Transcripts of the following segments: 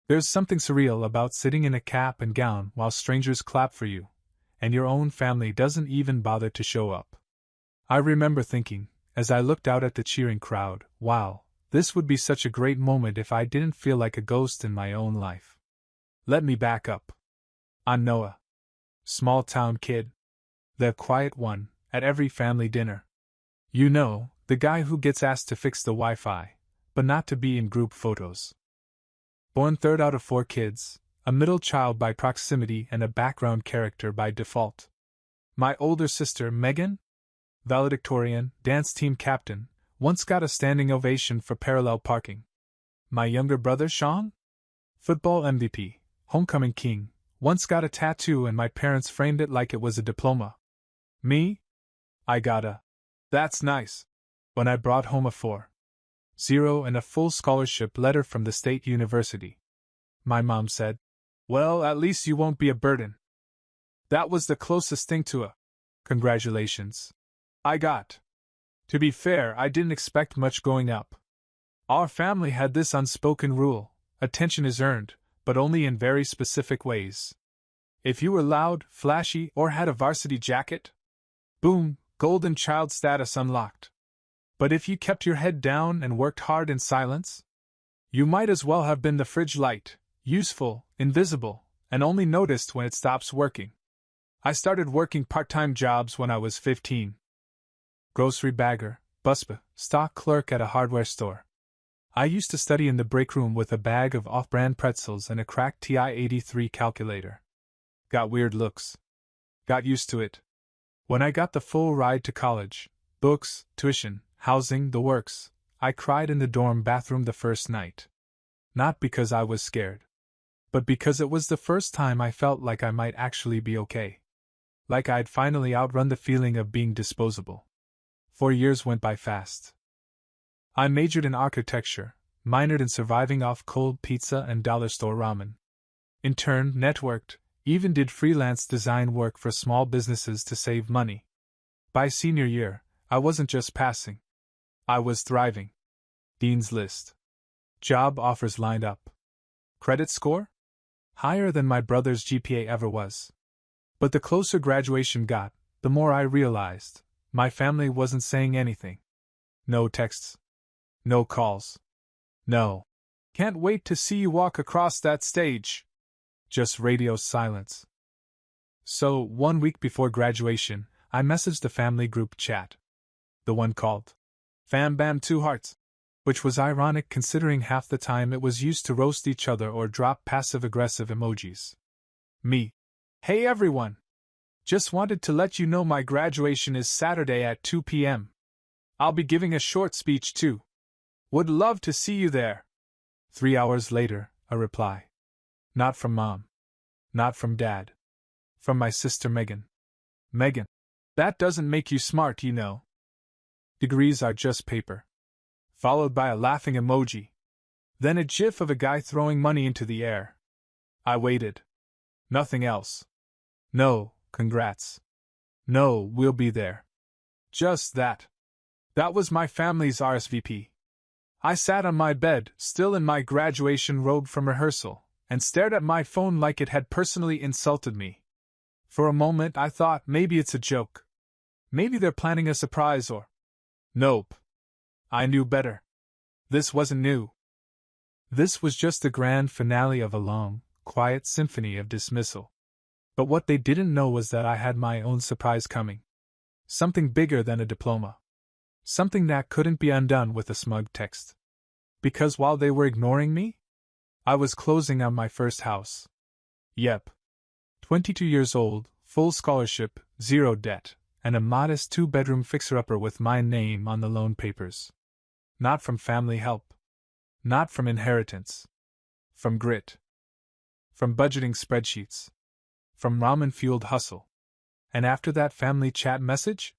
There's something surreal about sitting in a cap and gown while strangers clap for you, and your own family doesn't even bother to show up. I remember thinking, as I looked out at the cheering crowd, wow, this would be such a great moment if I didn't feel like a ghost in my own life. Let me back up. I'm Noah. Small town kid. The quiet one, at every family dinner. You know, the guy who gets asked to fix the Wi-Fi, but not to be in group photos. Born third out of 4 kids, a middle child by proximity and a background character by default. My older sister, Megan, valedictorian, dance team captain, once got a standing ovation for parallel parking. My younger brother, Sean, football MVP, homecoming king, once got a tattoo and my parents framed it like it was a diploma. Me? I got a "that's nice" when I brought home a 4.0 and a full scholarship letter from the state university. My mom said, "Well, at least you won't be a burden." That was the closest thing to a "congratulations" I got. To be fair, I didn't expect much growing up. Our family had this unspoken rule: attention is earned, but only in very specific ways. If you were loud, flashy, or had a varsity jacket, boom, golden child status unlocked. But if you kept your head down and worked hard in silence, you might as well have been the fridge light, useful, invisible, and only noticed when it stops working. I started working part-time jobs when I was 15. Grocery bagger, busboy, stock clerk at a hardware store. I used to study in the break room with a bag of off-brand pretzels and a cracked TI-83 calculator. Got weird looks. Got used to it. When I got the full ride to college, books, tuition, housing, the works, I cried in the dorm bathroom the first night. Not because I was scared, but because it was the first time I felt like I might actually be okay. Like I'd finally outrun the feeling of being disposable. 4 years went by fast. I majored in architecture, minored in surviving off cold pizza and dollar store ramen. Interned, networked, even did freelance design work for small businesses to save money. By senior year, I wasn't just passing. I was thriving. Dean's List. Job offers lined up. Credit score? Higher than my brother's GPA ever was. But the closer graduation got, the more I realized my family wasn't saying anything. No texts. No calls. No "can't wait to see you walk across that stage." Just radio silence. So, 1 week before graduation, I messaged the family group chat. The one called Fam Bam 2 Hearts, which was ironic considering half the time it was used to roast each other or drop passive-aggressive emojis. Me. Hey everyone! Just wanted to let you know my graduation is Saturday at 2 p.m. I'll be giving a short speech too. Would love to see you there. 3 hours later, a reply. Not from Mom. Not from Dad. From my sister Megan. Megan. That doesn't make you smart, you know. Degrees are just paper. Followed by a laughing emoji. Then a gif of a guy throwing money into the air. I waited. Nothing else. No, congrats. No, we'll be there. Just that. That was my family's RSVP. I sat on my bed, still in my graduation robe from rehearsal, and stared at my phone like it had personally insulted me. For a moment I thought maybe it's a joke. Maybe they're planning a surprise or... Nope. I knew better. This wasn't new. This was just the grand finale of a long, quiet symphony of dismissal. But what they didn't know was that I had my own surprise coming. Something bigger than a diploma. Something that couldn't be undone with a smug text. Because while they were ignoring me, I was closing on my first house. Yep. 22 years old, full scholarship, zero debt, and a modest 2-bedroom fixer-upper with my name on the loan papers. Not from family help. Not from inheritance. From grit. From budgeting spreadsheets. From ramen-fueled hustle. And after that family chat message,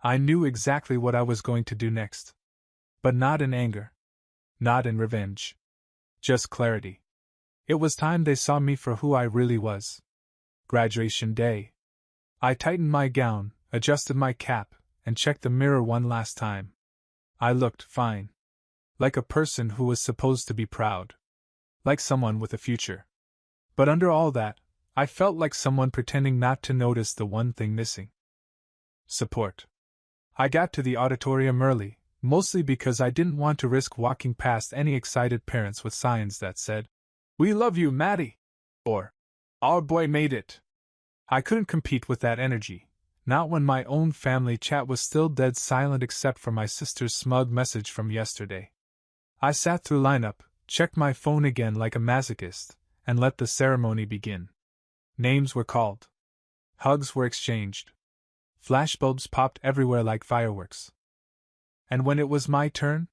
I knew exactly what I was going to do next. But not in anger. Not in revenge. Just clarity. It was time they saw me for who I really was. Graduation day. I tightened my gown, adjusted my cap, and checked the mirror one last time. I looked fine. Like a person who was supposed to be proud. like someone with a future. But under all that, I felt like someone pretending not to notice the one thing missing: support. I got to the auditorium early, mostly because I didn't want to risk walking past any excited parents with signs that said, "We love you, Maddie," or "Our boy made it." I couldn't compete with that energy, not when my own family chat was still dead silent except for my sister's smug message from yesterday. I sat through lineup, checked my phone again like a masochist, and let the ceremony begin. Names were called. Hugs were exchanged. Flashbulbs popped everywhere like fireworks. And when it was my turn,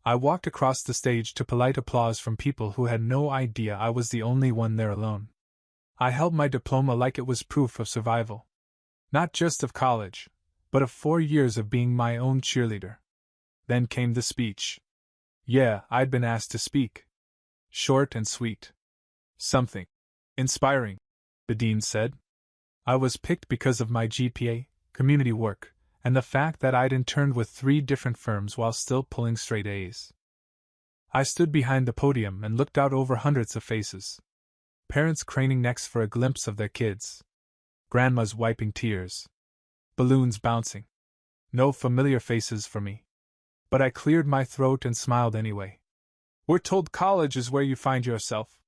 I walked across the stage to polite applause from people who had no idea I was the only one there alone. I held my diploma like it was proof of survival. Not just of college, but of 4 years of being my own cheerleader. Then came the speech. Yeah, I'd been asked to speak. Short and sweet. Something inspiring, the dean said. I was picked because of my GPA, community work, and the fact that I'd interned with 3 different firms while still pulling straight A's. I stood behind the podium and looked out over hundreds of faces. Parents craning necks for a glimpse of their kids. Grandmas wiping tears. Balloons bouncing. No familiar faces for me. But I cleared my throat and smiled anyway. We're told college is where you find yourself.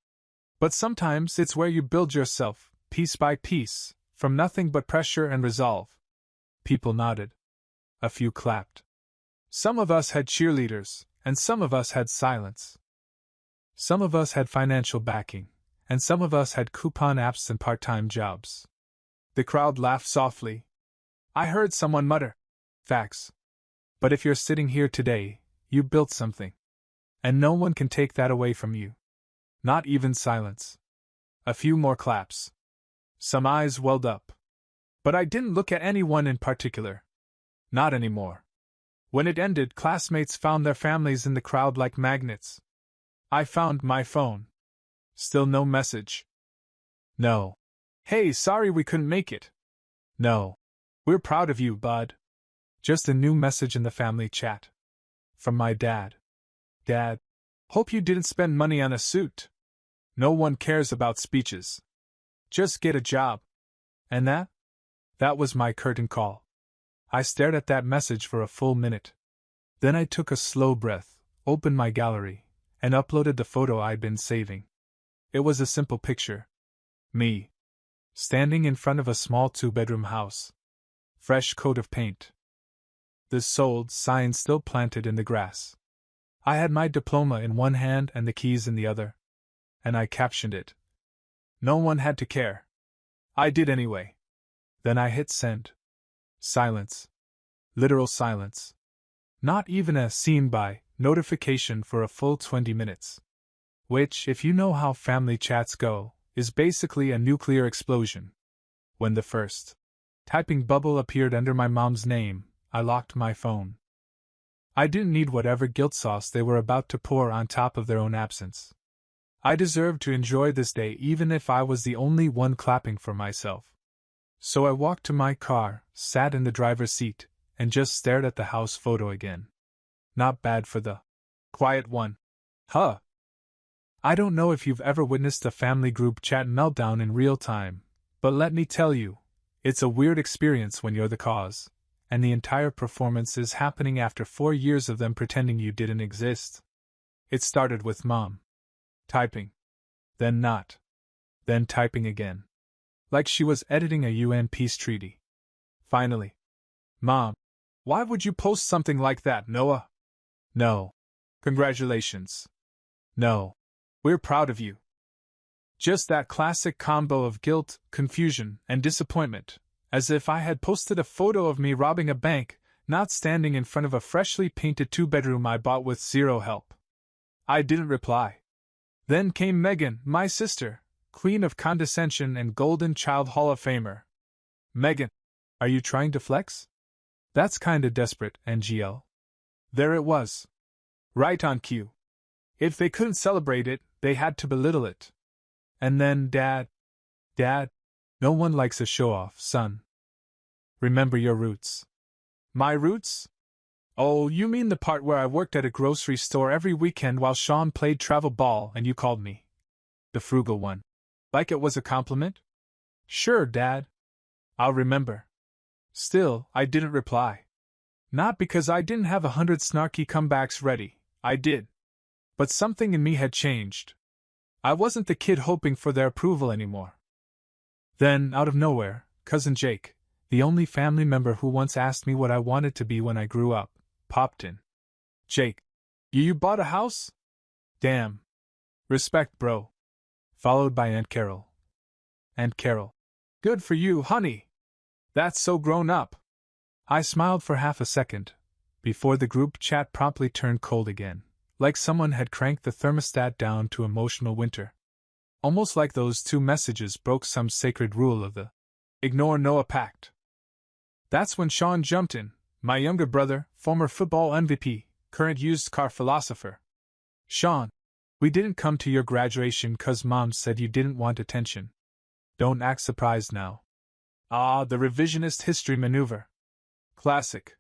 But sometimes it's where you build yourself, piece by piece, from nothing but pressure and resolve. People nodded. A few clapped. Some of us had cheerleaders, and some of us had silence. Some of us had financial backing, and some of us had coupon apps and part-time jobs. The crowd laughed softly. I heard someone mutter, "Facts." But if you're sitting here today, you built something. And no one can take that away from you. Not even silence. A few more claps. Some eyes welled up. But I didn't look at anyone in particular. Not anymore. When it ended, classmates found their families in the crowd like magnets. I found my phone. Still no message. No. Hey, sorry we couldn't make it. No. We're proud of you, bud. Just a new message in the family chat. From my dad. Dad, hope you didn't spend money on a suit. No one cares about speeches. Just get a job. And that? That was my curtain call. I stared at that message for a full minute. Then I took a slow breath, opened my gallery, and uploaded the photo I'd been saving. It was a simple picture. Me. Standing in front of a small 2-bedroom house. Fresh coat of paint. The sold sign still planted in the grass. I had my diploma in one hand and the keys in the other. And I captioned it. No one had to care. I did anyway. Then I hit send. Silence. Literal silence. Not even a seen by notification for a full 20 minutes. Which, if you know how family chats go, is basically a nuclear explosion. When the first typing bubble appeared under my mom's name, I locked my phone. I didn't need whatever guilt sauce they were about to pour on top of their own absence. I deserved to enjoy this day even if I was the only one clapping for myself. So I walked to my car, sat in the driver's seat, and just stared at the house photo again. Not bad for the quiet one. Huh. I don't know if you've ever witnessed a family group chat meltdown in real time, but let me tell you, it's a weird experience when you're the cause, and the entire performance is happening after 4 years of them pretending you didn't exist. It started with Mom. Typing. Then not. Then typing again. Like she was editing a UN peace treaty. Finally. Mom. Why would you post something like that, Noah? No. Congratulations. No. We're proud of you. Just that classic combo of guilt, confusion, and disappointment, as if I had posted a photo of me robbing a bank, not standing in front of a freshly painted 2-bedroom I bought with zero help. I didn't reply. Then came Megan, my sister, Queen of Condescension and Golden Child Hall of Famer. Megan, are you trying to flex? That's kinda desperate, NGL. There it was. Right on cue. If they couldn't celebrate it, they had to belittle it. And then Dad, no one likes a show-off, son. Remember your roots. My roots? Oh, you mean the part where I worked at a grocery store every weekend while Sean played travel ball and you called me the frugal one. Like it was a compliment? Sure, Dad. I'll remember. Still, I didn't reply. Not because I didn't have 100 snarky comebacks ready, I did. But something in me had changed. I wasn't the kid hoping for their approval anymore. Then, out of nowhere, Cousin Jake, the only family member who once asked me what I wanted to be when I grew up, popped in. Jake, you bought a house? Damn. Respect, bro. Followed by Aunt Carol. Aunt Carol. Good for you, honey. That's so grown up. I smiled for half a second, before the group chat promptly turned cold again, like someone had cranked the thermostat down to emotional winter. Almost like those two messages broke some sacred rule of the Ignore Noah pact. That's when Sean jumped in, my younger brother, former football MVP, current used car philosopher. Sean, we didn't come to your graduation 'cause Mom said you didn't want attention. Don't act surprised now. Ah, the revisionist history maneuver. Classic.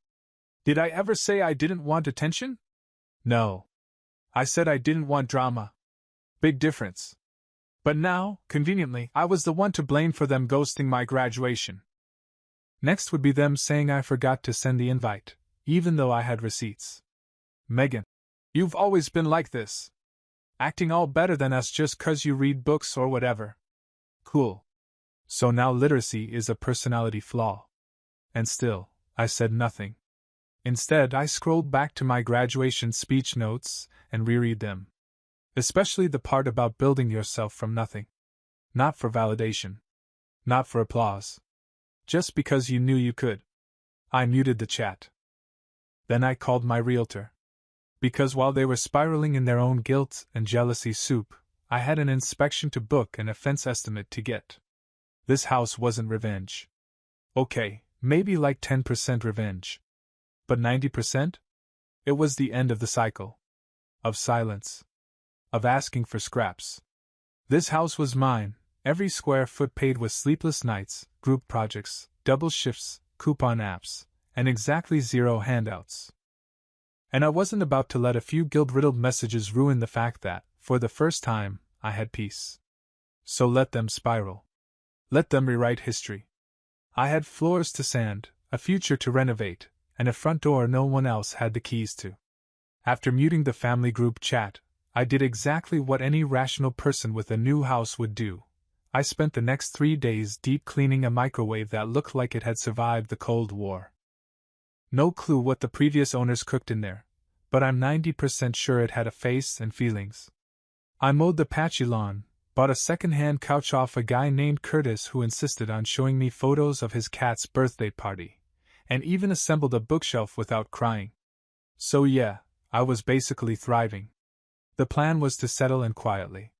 Did I ever say I didn't want attention? No. I said I didn't want drama. Big difference. But now, conveniently, I was the one to blame for them ghosting my graduation. Next would be them saying I forgot to send the invite, even though I had receipts. Megan, you've always been like this. Acting all better than us just 'cause you read books or whatever. Cool. So now literacy is a personality flaw. And still, I said nothing. Instead, I scrolled back to my graduation speech notes and reread them. Especially the part about building yourself from nothing. Not for validation. Not for applause. Just because you knew you could. I muted the chat. Then I called my realtor. Because while they were spiraling in their own guilt and jealousy soup, I had an inspection to book and a fence estimate to get. This house wasn't revenge. Okay, maybe like 10% revenge. But 90%? It was the end of the cycle. Of silence. Of asking for scraps. This house was mine, every square foot paid with sleepless nights, group projects, double shifts, coupon apps, and exactly 0 handouts. And I wasn't about to let a few guilt-riddled messages ruin the fact that, for the first time, I had peace. So let them spiral. Let them rewrite history. I had floors to sand, a future to renovate, and a front door no one else had the keys to. After muting the family group chat, I did exactly what any rational person with a new house would do. I spent the next 3 days deep cleaning a microwave that looked like it had survived the Cold War. No clue what the previous owners cooked in there, but I'm 90% sure it had a face and feelings. I mowed the patchy lawn, bought a second-hand couch off a guy named Curtis who insisted on showing me photos of his cat's birthday party, and even assembled a bookshelf without crying. So yeah, I was basically thriving. The plan was to settle in quietly.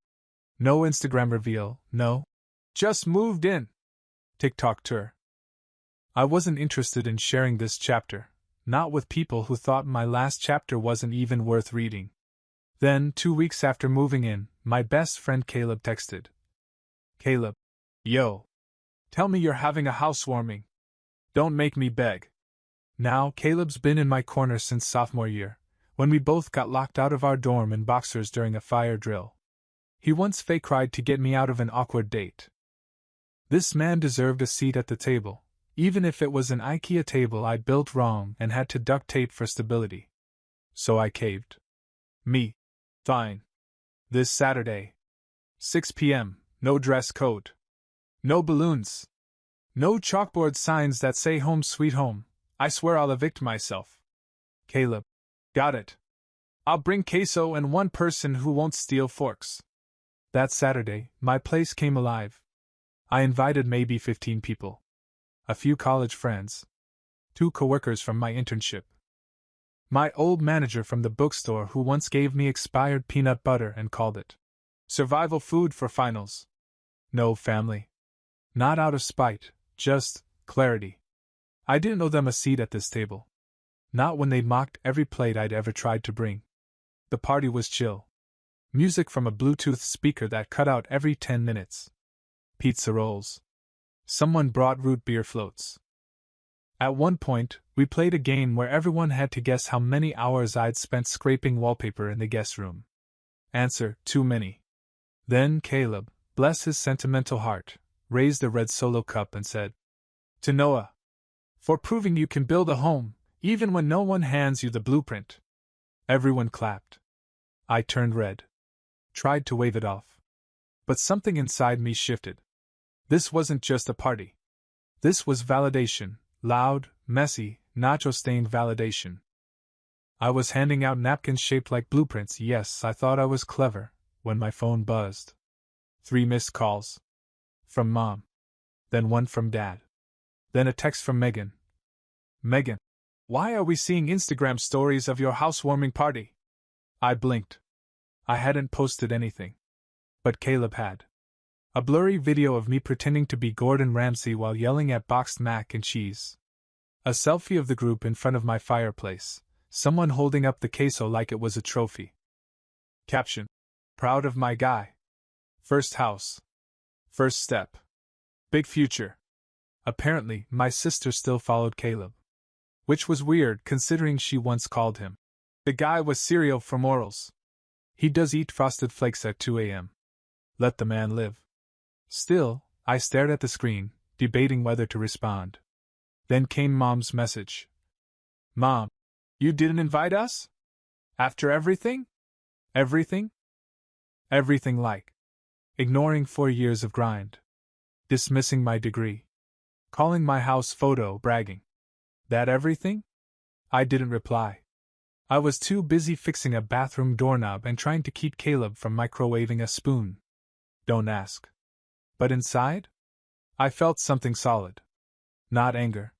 No Instagram reveal, no. Just moved in. TikTok tour. I wasn't interested in sharing this chapter, not with people who thought my last chapter wasn't even worth reading. Then, 2 weeks after moving in, my best friend Caleb texted. Caleb. Yo. Tell me you're having a housewarming. Don't make me beg. Now, Caleb's been in my corner since sophomore year, when we both got locked out of our dorm in boxers during a fire drill. He once fake cried to get me out of an awkward date. This man deserved a seat at the table, even if it was an IKEA table I built wrong and had to duct tape for stability. So I caved. Me. Fine. This Saturday. 6 p.m., no dress code. No balloons. No chalkboard signs that say home sweet home. I swear I'll evict myself. Caleb. Got it. I'll bring queso and one person who won't steal forks. That Saturday, my place came alive. I invited maybe 15 people. A few college friends. 2 coworkers from my internship. My old manager from the bookstore who once gave me expired peanut butter and called it survival food for finals. No family. Not out of spite, just clarity. I didn't owe them a seat at this table. Not when they mocked every plate I'd ever tried to bring. The party was chill. Music from a Bluetooth speaker that cut out every 10 minutes. Pizza rolls. Someone brought root beer floats. At one point, we played a game where everyone had to guess how many hours I'd spent scraping wallpaper in the guest room. Answer: too many. Then Caleb, bless his sentimental heart, raised a red solo cup and said, "To Noah. For proving you can build a home, even when no one hands you the blueprint." Everyone clapped. I turned red. Tried to wave it off. But something inside me shifted. This wasn't just a party. This was validation, loud, messy, nacho-stained validation. I was handing out napkins shaped like blueprints. Yes, I thought I was clever, when my phone buzzed. 3 missed calls. From Mom. Then one from Dad. Then a text from Megan. "Megan, why are we seeing Instagram stories of your housewarming party?" I blinked. I hadn't posted anything. But Caleb had. A blurry video of me pretending to be Gordon Ramsay while yelling at boxed mac and cheese. A selfie of the group in front of my fireplace, someone holding up the queso like it was a trophy. Caption: "Proud of my guy. First house. First step. Big future." Apparently, my sister still followed Caleb. Which was weird considering she once called him the guy with cereal for morals. He does eat Frosted Flakes at 2 a.m. Let the man live. Still, I stared at the screen, debating whether to respond. Then came Mom's message. "Mom, you didn't invite us? After everything? Everything? Everything like ignoring 4 years of grind. Dismissing my degree. Calling my house photo bragging. That everything?" I didn't reply. I was too busy fixing a bathroom doorknob and trying to keep Caleb from microwaving a spoon. Don't ask. But inside? I felt something solid. Not anger.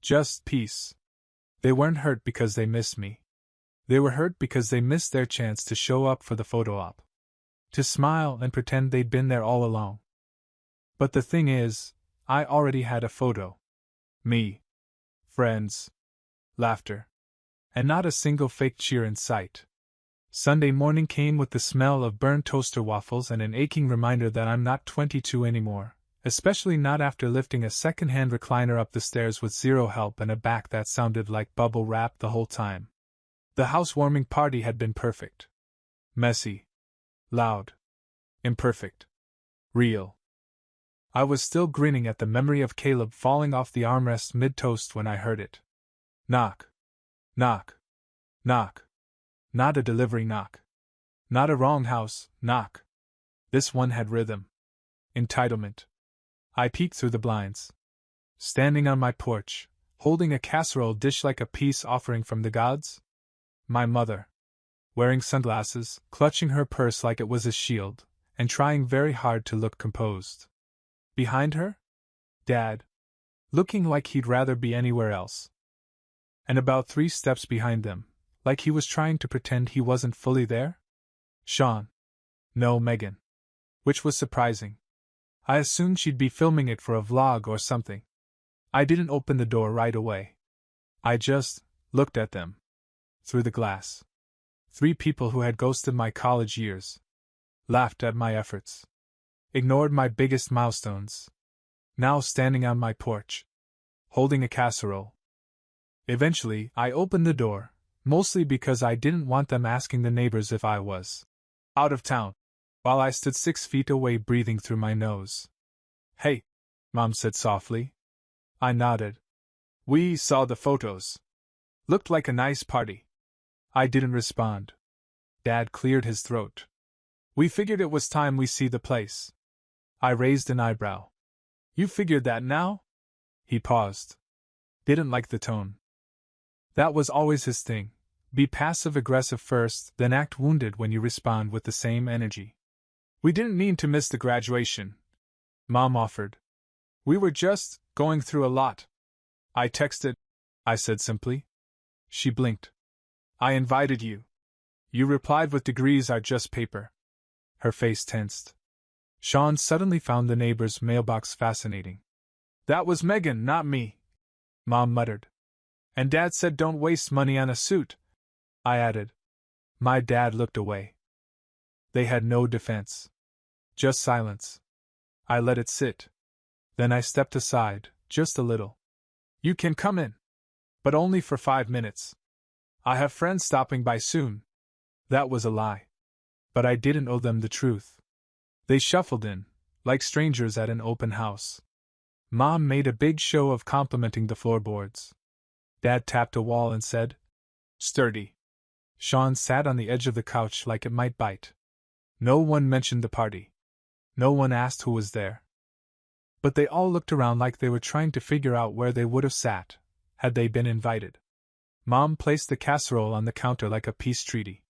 Just peace. They weren't hurt because they missed me. They were hurt because they missed their chance to show up for the photo op. To smile and pretend they'd been there all along. But the thing is, I already had a photo. Me. Friends. Laughter. And not a single fake cheer in sight. Sunday morning came with the smell of burned toaster waffles and an aching reminder that I'm not 22 anymore, especially not after lifting a second-hand recliner up the stairs with zero help and a back that sounded like bubble wrap the whole time. The housewarming party had been perfect. Messy. Loud. Imperfect. Real. I was still grinning at the memory of Caleb falling off the armrest mid-toast when I heard it. Knock. Knock. Knock. Not a delivery knock. Not a wrong house knock. This one had rhythm. Entitlement. I peeked through the blinds. Standing on my porch, holding a casserole dish like a peace offering from the gods? My mother. Wearing sunglasses, clutching her purse like it was a shield, and trying very hard to look composed. Behind her? Dad. Looking like he'd rather be anywhere else. And about 3 steps behind them, like he was trying to pretend he wasn't fully there? Sean. No, Megan. Which was surprising. I assumed she'd be filming it for a vlog or something. I didn't open the door right away. I just looked at them. Through the glass. 3 people who had ghosted my college years. Laughed at my efforts. Ignored my biggest milestones. Now standing on my porch. Holding a casserole. Eventually, I opened the door, mostly because I didn't want them asking the neighbors if I was out of town, while I stood 6 feet away breathing through my nose. "Hey," Mom said softly. I nodded. "We saw the photos. Looked like a nice party." I didn't respond. Dad cleared his throat. "We figured it was time we see the place." I raised an eyebrow. "You figured that now?" He paused. Didn't like the tone. That was always his thing. Be passive-aggressive first, then act wounded when you respond with the same energy. "We didn't mean to miss the graduation," Mom offered. "We were just going through a lot." "I texted," I said simply. She blinked. "I invited you. You replied with degrees are just paper." Her face tensed. Sean suddenly found the neighbor's mailbox fascinating. "That was Megan, not me," Mom muttered. "And Dad said don't waste money on a suit," I added. My dad looked away. They had no defense. Just silence. I let it sit. Then I stepped aside, just a little. You can come in. But only for 5 minutes. I have friends stopping by soon. That was a lie. But I didn't owe them the truth. They shuffled in, like strangers at an open house. Mom made a big show of complimenting the floorboards. Dad tapped a wall and said, "Sturdy." Sean sat on the edge of the couch like it might bite. No one mentioned the party. No one asked who was there. But they all looked around like they were trying to figure out where they would have sat, had they been invited. Mom placed the casserole on the counter like a peace treaty.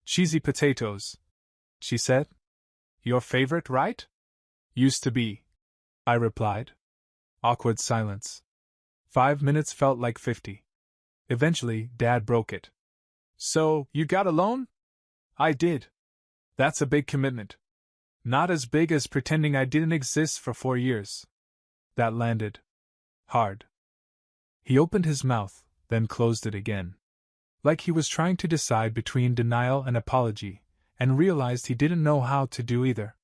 "Cheesy potatoes," she said. "Your favorite, right?" "Used to be," I replied. Awkward silence. 5 minutes felt like 50. Eventually, Dad broke it. "So, you got a loan?" "I did." "That's a big commitment. Not as big as pretending I didn't exist for 4 years. That landed hard." He opened his mouth, then closed it again. Like he was trying to decide between denial and apology, and realized he didn't know how to do either.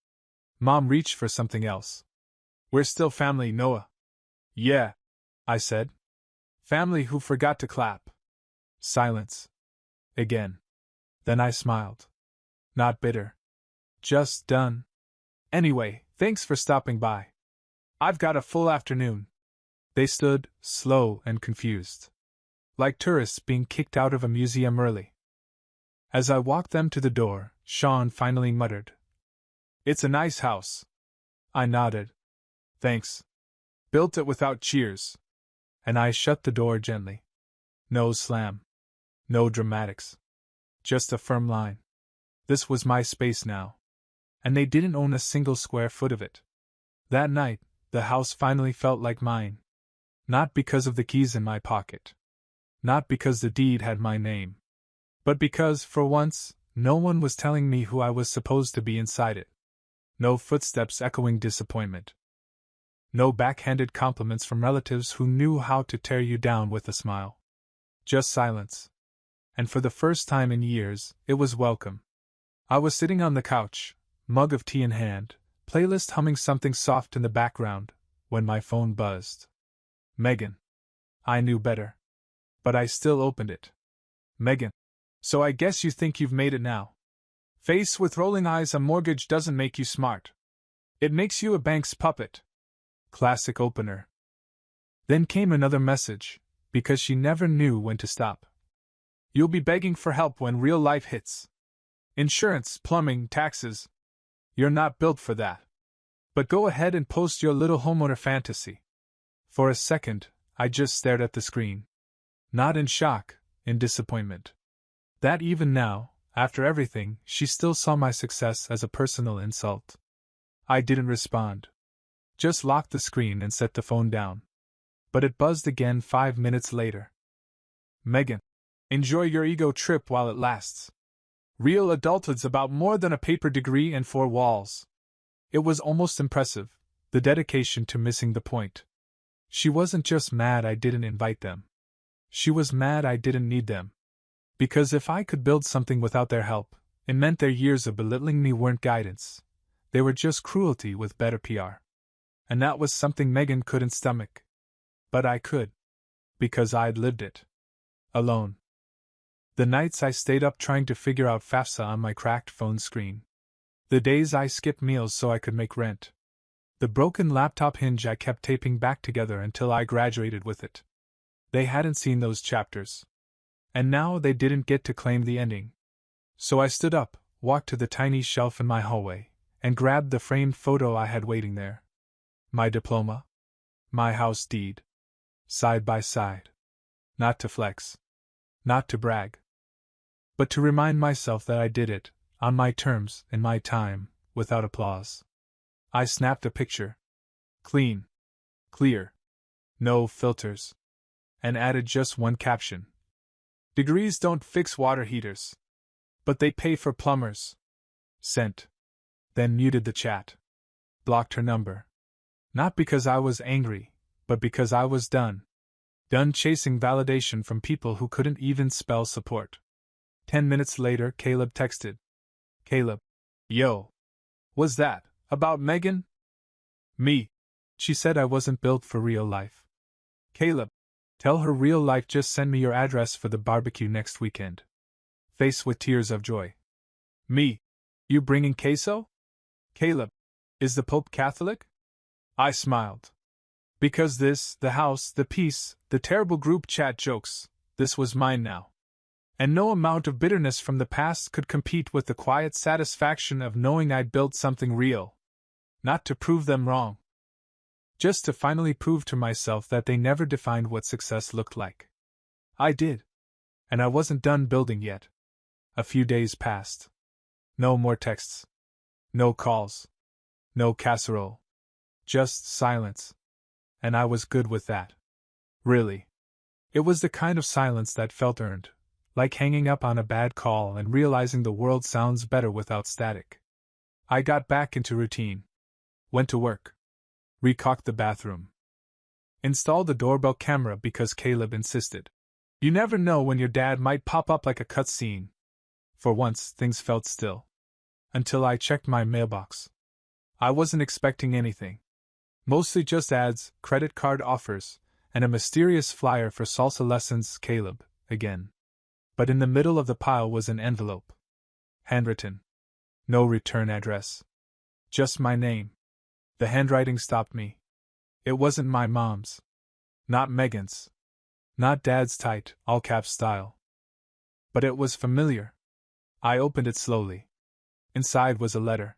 Mom reached for something else. "We're still family, Noah." "Yeah," I said. "Family who forgot to clap." Silence. Again. Then I smiled. Not bitter. Just done. "Anyway, thanks for stopping by. I've got a full afternoon." They stood, slow and confused. Like tourists being kicked out of a museum early. As I walked them to the door, Sean finally muttered, "It's a nice house." I nodded. "Thanks. Built it without cheers." And I shut the door gently. No slam. No dramatics. Just a firm line. This was my space now. And they didn't own a single square foot of it. That night, the house finally felt like mine. Not because of the keys in my pocket. Not because the deed had my name. But because, for once, no one was telling me who I was supposed to be inside it. No footsteps echoing disappointment. No backhanded compliments from relatives who knew how to tear you down with a smile. Just silence. And for the first time in years, it was welcome. I was sitting on the couch, mug of tea in hand, playlist humming something soft in the background, when my phone buzzed. Megan. I knew better. But I still opened it. "Megan. So I guess you think you've made it now. Face with rolling eyes, a mortgage doesn't make you smart. It makes you a bank's puppet." Classic opener. Then came another message, because she never knew when to stop. "You'll be begging for help when real life hits. Insurance, plumbing, taxes. You're not built for that. But go ahead and post your little homeowner fantasy." For a second, I just stared at the screen. Not in shock, in disappointment. That even now, after everything, she still saw my success as a personal insult. I didn't respond. Just locked the screen and set the phone down. But it buzzed again 5 minutes later. "Megan. Enjoy your ego trip while it lasts. Real adulthood's about more than a paper degree and 4 walls." It was almost impressive, the dedication to missing the point. She wasn't just mad I didn't invite them. She was mad I didn't need them. Because if I could build something without their help, it meant their years of belittling me weren't guidance. They were just cruelty with better PR. And that was something Megan couldn't stomach. But I could. Because I'd lived it. Alone. The nights I stayed up trying to figure out FAFSA on my cracked phone screen. The days I skipped meals so I could make rent. The broken laptop hinge I kept taping back together until I graduated with it. They hadn't seen those chapters. And now they didn't get to claim the ending. So I stood up, walked to the tiny shelf in my hallway, and grabbed the framed photo I had waiting there. My diploma. My house deed. Side by side. Not to flex. Not to brag. But to remind myself that I did it, on my terms, in my time, without applause. I snapped a picture. Clean. Clear. No filters. And added just one caption. "Degrees don't fix water heaters. But they pay for plumbers." Sent. Then muted the chat. Blocked her number. Not because I was angry, but because I was done. Done chasing validation from people who couldn't even spell support. 10 minutes later, Caleb texted. "Caleb. Yo. Was that about Megan?" "Me." She said I wasn't built for real life. "Caleb, Tell her real life just sent me your address for the barbecue next weekend. Face with tears of joy. Me? You bringing queso? Caleb, is the Pope Catholic? I smiled. Because this, the house, the peace, the terrible group chat jokes, this was mine now. And no amount of bitterness from the past could compete with the quiet satisfaction of knowing I'd built something real. Not to prove them wrong. Just to finally prove to myself that they never defined what success looked like. I did. And I wasn't done building yet. A few days passed. No more texts. No calls. No casserole. Just silence. And I was good with that. Really. It was the kind of silence that felt earned, like hanging up on a bad call and realizing the world sounds better without static. I got back into routine. Went to work. Recocked the bathroom. Installed the doorbell camera because Caleb insisted. You never know when your dad might pop up like a cutscene. For once, things felt still. Until I checked my mailbox. I wasn't expecting anything. Mostly just ads, credit card offers, and a mysterious flyer for salsa lessons. Caleb, again. But in the middle of the pile was an envelope. Handwritten. No return address. Just my name. The handwriting stopped me. It wasn't my mom's. Not Megan's. Not Dad's tight, all-caps style. But it was familiar. I opened it slowly. Inside was a letter.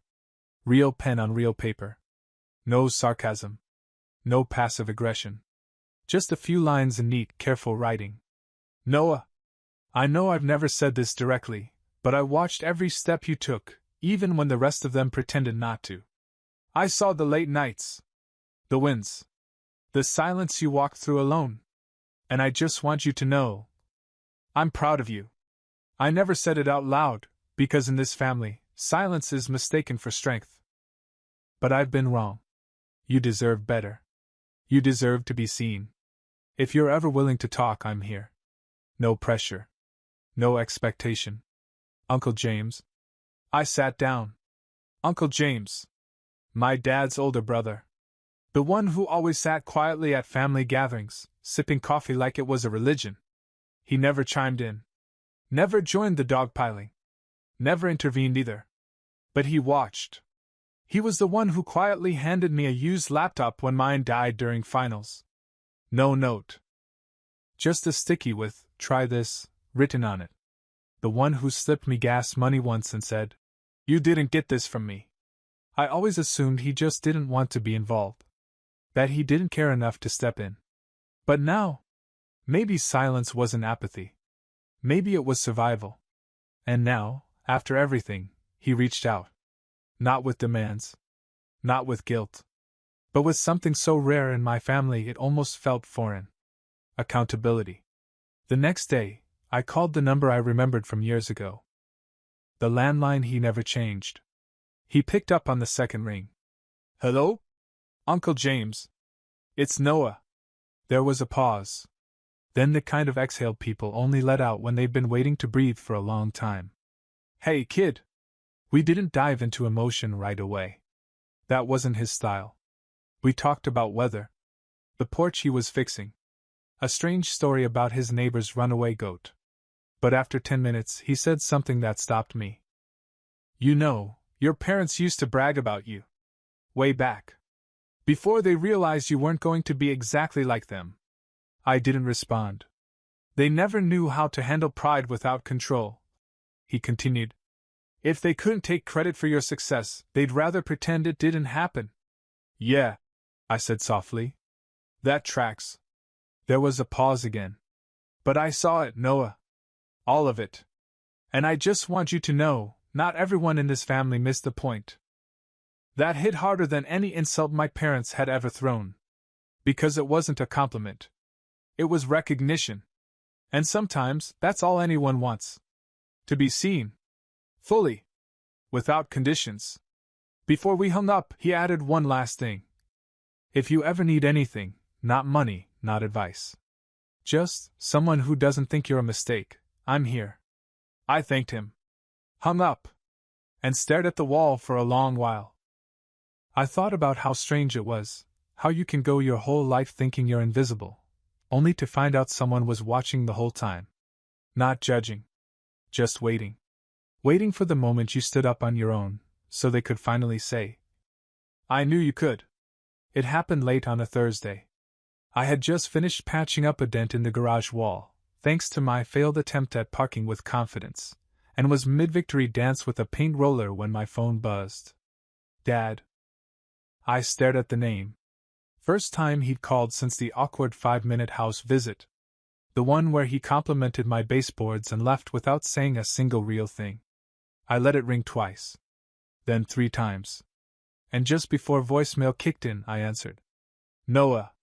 Real pen on real paper. No sarcasm. No passive aggression. Just a few lines in neat, careful writing. Noah. I know I've never said this directly, but I watched every step you took, even when the rest of them pretended not to. I saw the late nights. The wins. The silence you walked through alone. And I just want you to know. I'm proud of you. I never said it out loud, because in this family, silence is mistaken for strength. But I've been wrong. You deserve better. You deserve to be seen. If you're ever willing to talk, I'm here. No pressure. No expectation. Uncle James. I sat down. Uncle James. My dad's older brother. The one who always sat quietly at family gatherings, sipping coffee like it was a religion. He never chimed in. Never joined the dogpiling. Never intervened either. But he watched. He was the one who quietly handed me a used laptop when mine died during finals. No note. Just a sticky with, "Try this," written on it. The one who slipped me gas money once and said, "You didn't get this from me." I always assumed he just didn't want to be involved. That he didn't care enough to step in. But now, maybe silence wasn't apathy. Maybe it was survival. And now, after everything, he reached out. Not with demands. Not with guilt. But with something so rare in my family it almost felt foreign. Accountability. The next day, I called the number I remembered from years ago. The landline he never changed. He picked up on the second ring. Hello? Uncle James. It's Noah. There was a pause. Then the kind of exhale people only let out when they've been waiting to breathe for a long time. Hey, kid. We didn't dive into emotion right away. That wasn't his style. We talked about weather. The porch he was fixing. A strange story about his neighbor's runaway goat. But after 10 minutes he said something that stopped me. You know, your parents used to brag about you. Way back. Before they realized you weren't going to be exactly like them. I didn't respond. They never knew how to handle pride without control. He continued. If they couldn't take credit for your success, they'd rather pretend it didn't happen. Yeah, I said softly. That tracks. There was a pause again. But I saw it, Noah. All of it. And I just want you to know, not everyone in this family missed the point. That hit harder than any insult my parents had ever thrown. Because it wasn't a compliment. It was recognition. And sometimes, that's all anyone wants. To be seen. Fully. Without conditions. Before we hung up, he added one last thing. If you ever need anything, not money, not advice. Just someone who doesn't think you're a mistake, I'm here. I thanked him. Hung up. And stared at the wall for a long while. I thought about how strange it was, how you can go your whole life thinking you're invisible, only to find out someone was watching the whole time. Not judging. Just waiting. Waiting for the moment you stood up on your own, so they could finally say, "I knew you could." It happened late on a Thursday. I had just finished patching up a dent in the garage wall, thanks to my failed attempt at parking with confidence, and was mid-victory dance with a paint roller when my phone buzzed. Dad. I stared at the name. First time he'd called since the awkward 5-minute house visit. The one where he complimented my baseboards and left without saying a single real thing. I let it ring twice. Then 3 times. And just before voicemail kicked in, I answered. "Noah."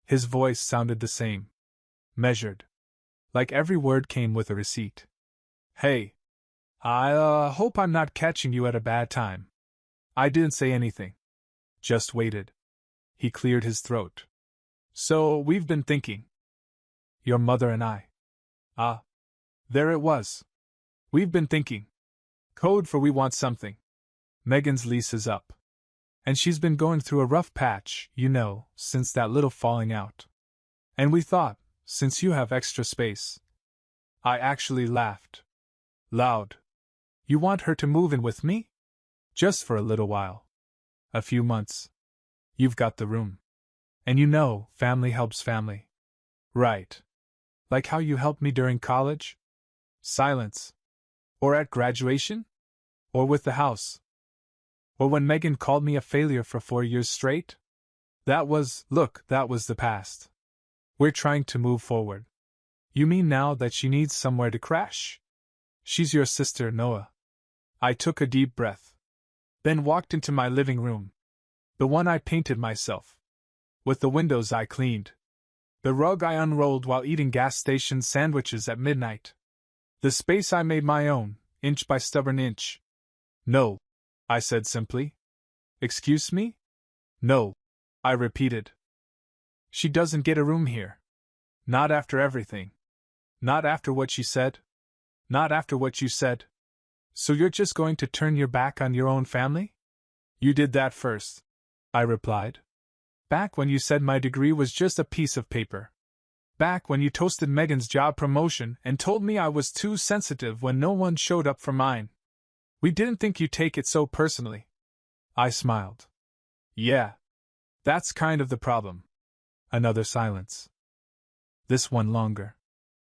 His voice sounded the same. Measured. Like every word came with a receipt. "Hey. I hope I'm not catching you at a bad time." I didn't say anything. Just waited. He cleared his throat. "So, we've been thinking. Your mother and I." Ah. There it was. "We've been thinking." Code for we want something. Megan's lease is up. And she's been going through a rough patch, you know, since that little falling out. And we thought, since you have extra space. I actually laughed. Loud. "You want her to move in with me?" "Just for a little while. A few months. You've got the room. And you know, family helps family." "Right. Like how you helped me during college?" Silence. "Or at graduation? Or with the house? Or when Megan called me a failure for 4 years straight?" That was the past. We're trying to move forward. You mean now that she needs somewhere to crash? She's your sister, Noah." I took a deep breath. Then walked into my living room. The one I painted myself. With the windows I cleaned. The rug I unrolled while eating gas station sandwiches at midnight. The space I made my own, inch by stubborn inch. "No," I said simply. "Excuse me?" "No," I repeated. "She doesn't get a room here. Not after everything. Not after what she said. Not after what you said. So you're just going to turn your back on your own family?" "You did that first," I replied. "Back when you said my degree was just a piece of paper. Back when you toasted Megan's job promotion and told me I was too sensitive when no one showed up for mine. We didn't think you'd take it so personally." I smiled. "Yeah. That's kind of the problem." Another silence. This one longer.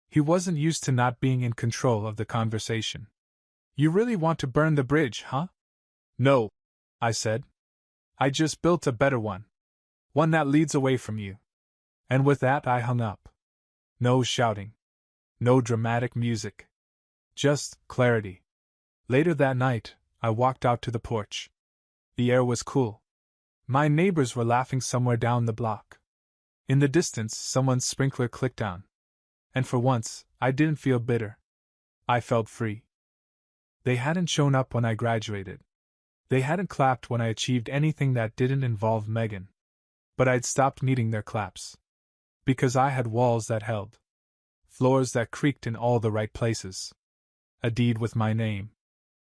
He wasn't used to not being in control of the conversation. "You really want to burn the bridge, huh?" "No," I said. "I just built a better one. One that leads away from you." And with that I hung up. No shouting. No dramatic music. Just clarity. Later that night, I walked out to the porch. The air was cool. My neighbors were laughing somewhere down the block. In the distance, someone's sprinkler clicked on. And for once, I didn't feel bitter. I felt free. They hadn't shown up when I graduated. They hadn't clapped when I achieved anything that didn't involve Megan. But I'd stopped needing their claps. Because I had walls that held. Floors that creaked in all the right places. A deed with my name.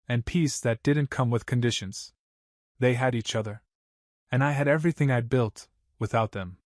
And peace that didn't come with conditions. They had each other. And I had everything I'd built, without them.